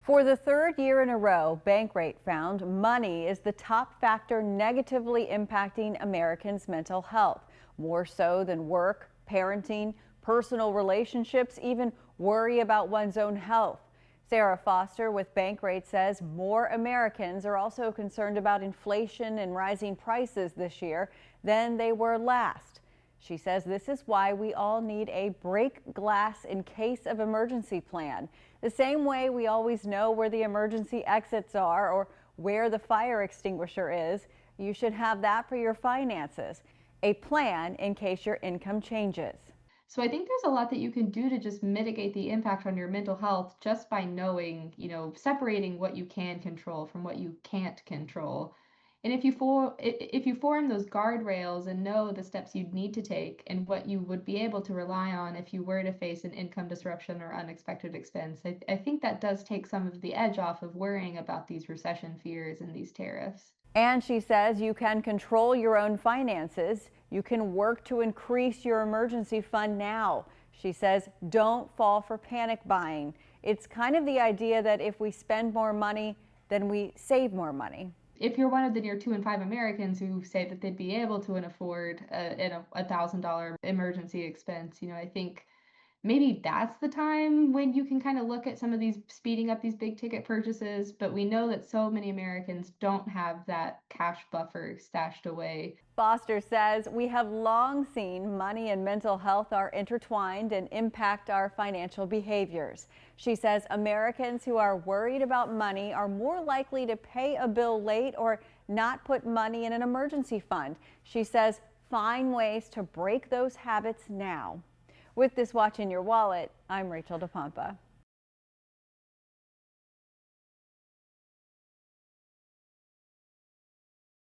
For the third year in a row, Bankrate found money is the top factor negatively impacting Americans' mental health, more so than work, parenting, personal relationships, even worry about one's own health. Sarah Foster with Bankrate says more Americans are also concerned about inflation and rising prices this year than they were last. She says this is why we all need a break glass in case of emergency plan. The same way we always know where the emergency exits are or where the fire extinguisher is, you should have that for your finances. A plan in case your income changes. So I think there's a lot that you can do to just mitigate the impact on your mental health just by knowing, separating what you can control from what you can't control. And if you form those guardrails and know the steps you'd need to take and what you would be able to rely on if you were to face an income disruption or unexpected expense, I think that does take some of the edge off of worrying about these recession fears and these tariffs. And she says you can control your own finances. You can work to increase your emergency fund now. She says don't fall for panic buying. It's kind of the idea that if we spend more money, then we save more money. If you're one of the near 2 in 5 Americans who say that they'd be able to afford a $1,000 emergency expense, I think maybe that's the time when you can kind of look at some of these speeding up these big ticket purchases. But we know that so many Americans don't have that cash buffer stashed away. Foster says we have long seen money and mental health are intertwined and impact our financial behaviors. She says Americans who are worried about money are more likely to pay a bill late or not put money in an emergency fund. She says find ways to break those habits now. With this Watch in Your Wallet, I'm Rachel DePompa.